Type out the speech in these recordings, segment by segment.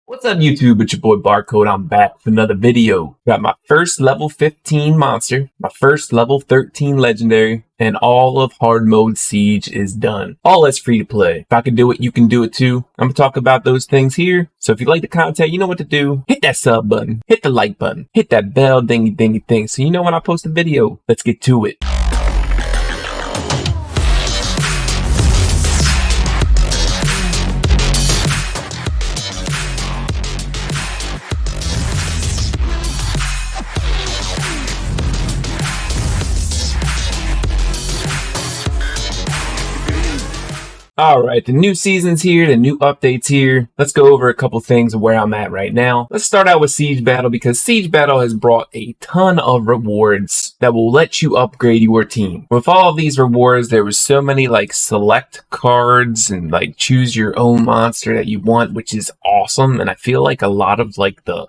What's up YouTube, it's your boy Barcode. I'm back with another video. Got my first level 15 monster, my first level 13 legendary, and all of hard mode siege is done. All that's free to play. If I can do it, you can do it too. I'm gonna talk about those things here. So if you like the content, you know what to do. Hit that sub button, hit the like button, hit that bell dingy thing so you know when I post a video. Let's get to it. Alright, the new season's here, the new updates here. Let's go over a couple things of where I'm at right now. Let's start out with Siege Battle because Siege Battle has brought a ton of rewards that will let you upgrade your team. With all of these rewards, there was so many like select cards and like choose your own monster that you want, which is awesome. And I feel like a lot of like the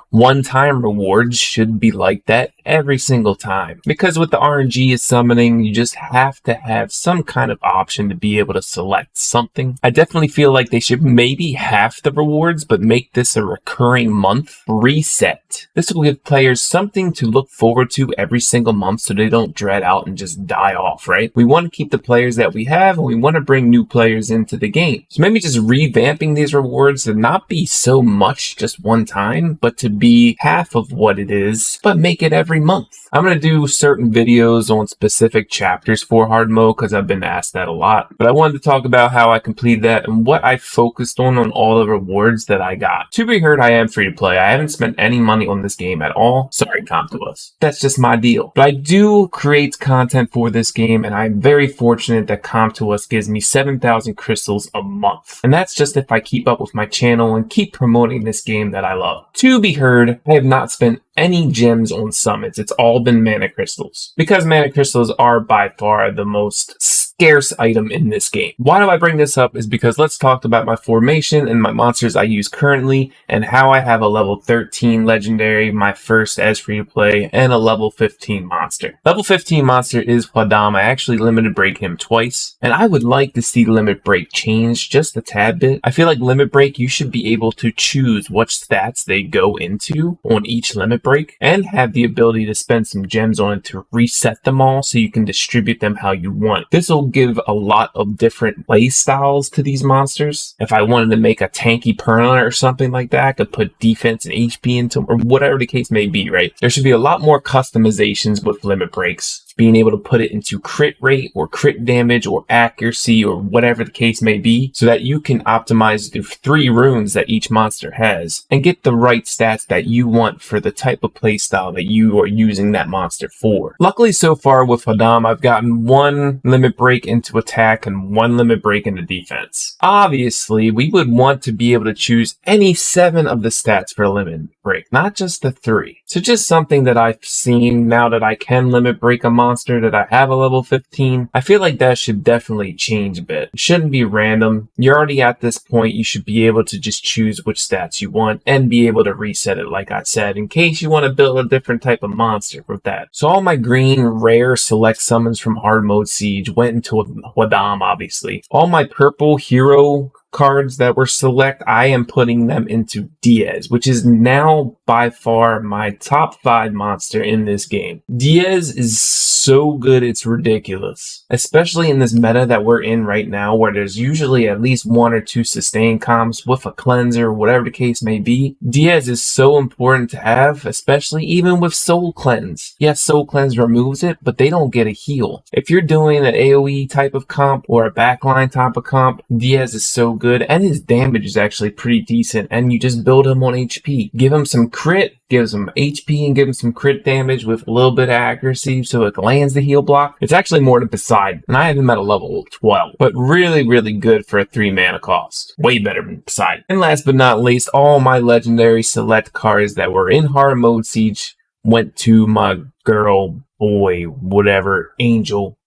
one-time rewards should be like that every single time. Because with the RNG is summoning, you just have to have some kind of option to be able to select something. I definitely feel like they should maybe half the rewards, but make this a recurring month reset. This will give players something to look forward to every single month so they don't dread out and just die off, right? We want to keep the players that we have and we want to bring new players into the game. So maybe just revamping these rewards to not be so much just one time, but to be half of what it is, but make it every month. I'm going to do certain videos on specific chapters for hard mode because I've been asked that a lot, but I wanted to talk about how I completed that and what I focused on all the rewards that I got. To be heard, I am free to play. I haven't spent any money on this game at all. Sorry, comp to us. That's just my deal. But I do create content for this game and I'm very fortunate that comp to us gives me 7,000 crystals a month. And that's just if I keep up with my channel and keep promoting this game that I love. To be heard, I have not spent any gems on summits. It's all been mana crystals because mana crystals are by far the most scarce item in this game. Why do I bring this up is because let's talk about my formation and my monsters I use currently and how I have a level 13 legendary, my first as free to play, and a level 15 monster. Level 15 monster is Hwadam. I actually limited break him twice and I would like to see limit break change just a tad bit. I feel like limit break you should be able to choose which stats they go into on each limit break and have the ability to spend some gems on it to reset them all so you can distribute them how you want. This will give a lot of different play styles to these monsters. If I wanted to make a tanky Perna or something like that, I could put defense and HP into them or whatever the case may be, right? There should be a lot more customizations with limit breaks. Being able to put it into crit rate or crit damage or accuracy or whatever the case may be so that you can optimize the 3 runes that each monster has and get the right stats that you want for the type of playstyle that you are using that monster for. Luckily so far with Hwadam, I've gotten 1 limit break into attack and 1 limit break into defense. Obviously, we would want to be able to choose any 7 of the stats for a limit break, not just the 3. So just something that I've seen now that I can limit break a monster that I have a level 15. I feel like that should definitely change a bit. It shouldn't be random. You're already at this point. You should be able to just choose which stats you want and be able to reset it like I said in case you want to build a different type of monster with that. So all my green rare select summons from hard mode siege went into Hwadam obviously. All my purple hero cards that were select, I am putting them into Diaz, which is now by far my top 5 monster in this game. Diaz is so good, it's ridiculous. Especially in this meta that we're in right now, where there's usually at least 1 or 2 sustain comps with a cleanser, whatever the case may be. Diaz is so important to have, especially even with Soul Cleanse. Yes, Soul Cleanse removes it, but they don't get a heal. If you're doing an AoE type of comp or a backline type of comp, Diaz is so good and his damage is actually pretty decent and you just build him on HP. Give him some crit, gives him HP and give him some crit damage with a little bit of accuracy so it lands the heal block. It's actually more than Poseidon and I have him at a level 12, but really good for a 3 mana cost. Way better than Poseidon. And last but not least, all my legendary select cards that were in hard mode siege went to my girl, boy, whatever, Angel,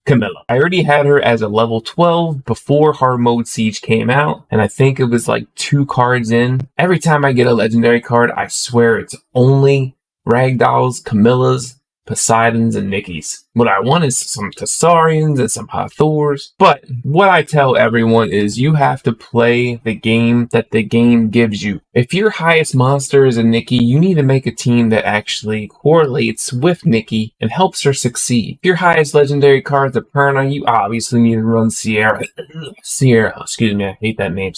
Camilla. I already had her as a level 12 before hard mode siege came out, and I think it was like 2 cards in. Every time I get a legendary card, I swear it's only Ragdolls, Camillas, Poseidons and Nickies. What I want is some Tessarians and some Hathors. But what I tell everyone is you have to play the game that the game gives you. If your highest monster is a Nikki, you need to make a team that actually correlates with Nikki and helps her succeed. If your highest legendary card is a Perna, you obviously need to run Sierra. Excuse me, I hate that name.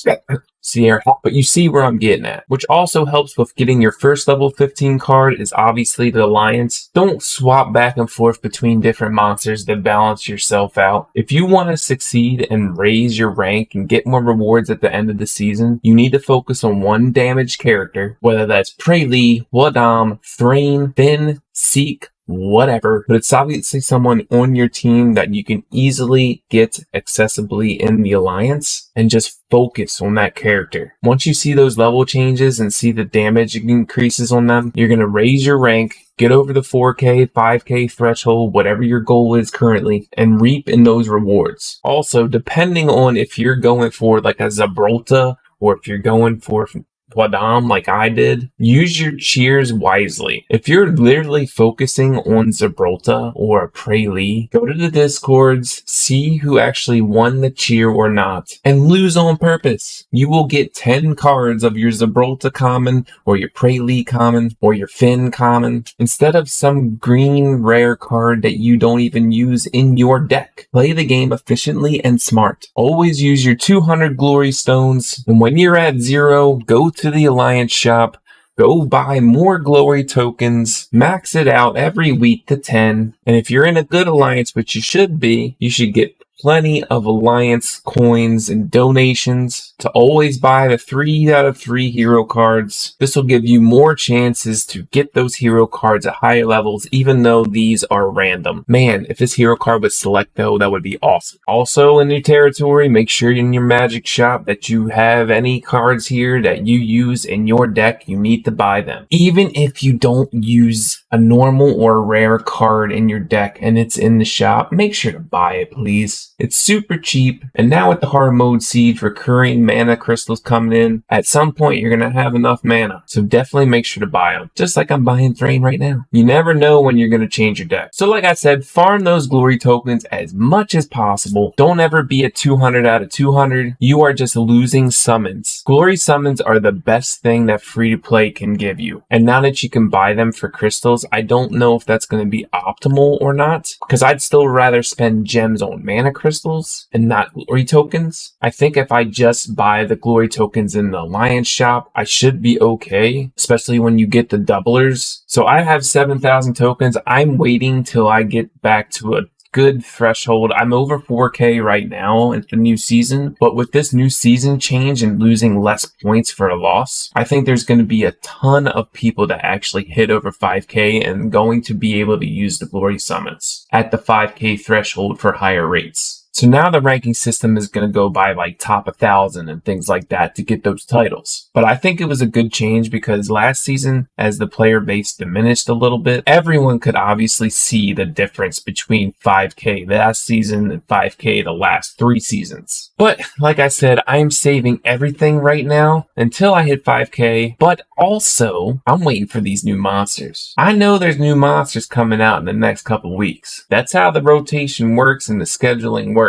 Sierra, but you see where I'm getting at. Which also helps with getting your first level 15 card is obviously the Alliance. Don't swap back and forth between different monsters to balance yourself out. If you want to succeed and raise your rank and get more rewards at the end of the season, you need to focus on one damaged character, whether that's Prelee, Wadam, Thrain, Finn, Seek, whatever, but it's obviously someone on your team that you can easily get accessibly in the Alliance and just focus on that character. Once you see those level changes and see the damage increases on them, you're going to raise your rank, get over the 4K, 5K threshold, whatever your goal is currently, and reap in those rewards. Also, depending on if you're going for like a Gibraltar or if you're going for Wadam like I did, use your cheers wisely. If you're literally focusing on Gibraltar or a Prelee, go to the Discords, see who actually won the cheer or not, and lose on purpose. You will get 10 cards of your Gibraltar common, or your Prelee common, or your Finn common, instead of some green rare card that you don't even use in your deck. Play the game efficiently and smart. Always use your 200 glory stones, and when you're at 0, go to the Alliance shop, go buy more glory tokens, max it out every week to 10, and if you're in a good alliance, which you should be, you should get plenty of Alliance coins and donations to always buy the 3 out of 3 hero cards. This will give you more chances to get those hero cards at higher levels, even though these are random. Man, if this hero card was select though, that would be awesome. Also in your territory, make sure in your magic shop that you have any cards here that you use in your deck. You need to buy them. Even if you don't use a normal or a rare card in your deck and it's in the shop, make sure to buy it, please. It's super cheap, and now with the hard mode siege recurring mana crystals coming in, at some point you're going to have enough mana, so definitely make sure to buy them, just like I'm buying Thrain right now. You never know when you're going to change your deck. So like I said, farm those glory tokens as much as possible. Don't ever be at 200 out of 200. You are just losing summons. Glory summons are the best thing that free-to-play can give you, and now that you can buy them for crystals, I don't know if that's going to be optimal or not, because I'd still rather spend gems on mana crystals and not glory tokens. I think if I just buy the glory tokens in the Alliance shop, I should be okay, especially when you get the doublers. So I have 7,000 tokens. I'm waiting till I get back to a good threshold. I'm over 4K right now in the new season, but with this new season change and losing less points for a loss, I think there's going to be a ton of people that actually hit over 5K and going to be able to use the glory summons at the 5K threshold for higher rates. So now the ranking system is going to go by like top 1,000 and things like that to get those titles. But I think it was a good change because last season, as the player base diminished a little bit, everyone could obviously see the difference between 5K last season and 5K the last 3 seasons. But like I said, I'm saving everything right now until I hit 5K. But also, I'm waiting for these new monsters. I know there's new monsters coming out in the next couple weeks. That's how the rotation works and the scheduling works.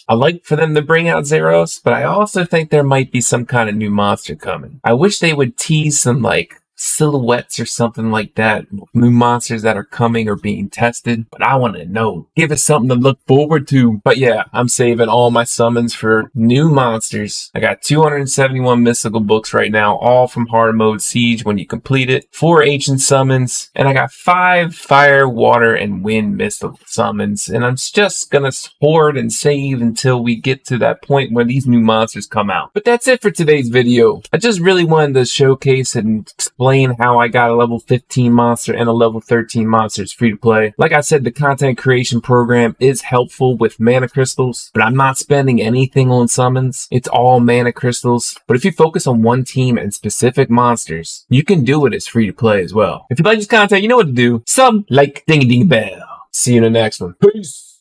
I like for them to bring out Zeros, but I also think there might be some kind of new monster coming. I wish they would tease some like silhouettes or something like that, new monsters that are coming or being tested, but I want to know. Give us something to look forward to. But yeah, I'm saving all my summons for new monsters. I got 271 mystical books right now, all from hard mode siege when you complete it, 4 ancient summons, and I got 5 fire, water, and wind mystical summons, and I'm just gonna hoard and save until we get to that point where these new monsters come out. But that's it for today's video. I just really wanted to showcase and explain how I got a level 15 monster and a level 13 monsters free to play. Like I said, the content creation program is helpful with mana crystals, but I'm not spending anything on summons. It's all mana crystals. But if you focus on one team and specific monsters, you can do it as free to play as well. If you like this content, you know what to do. Sub, like, ding ding bell. See you in the next one. Peace.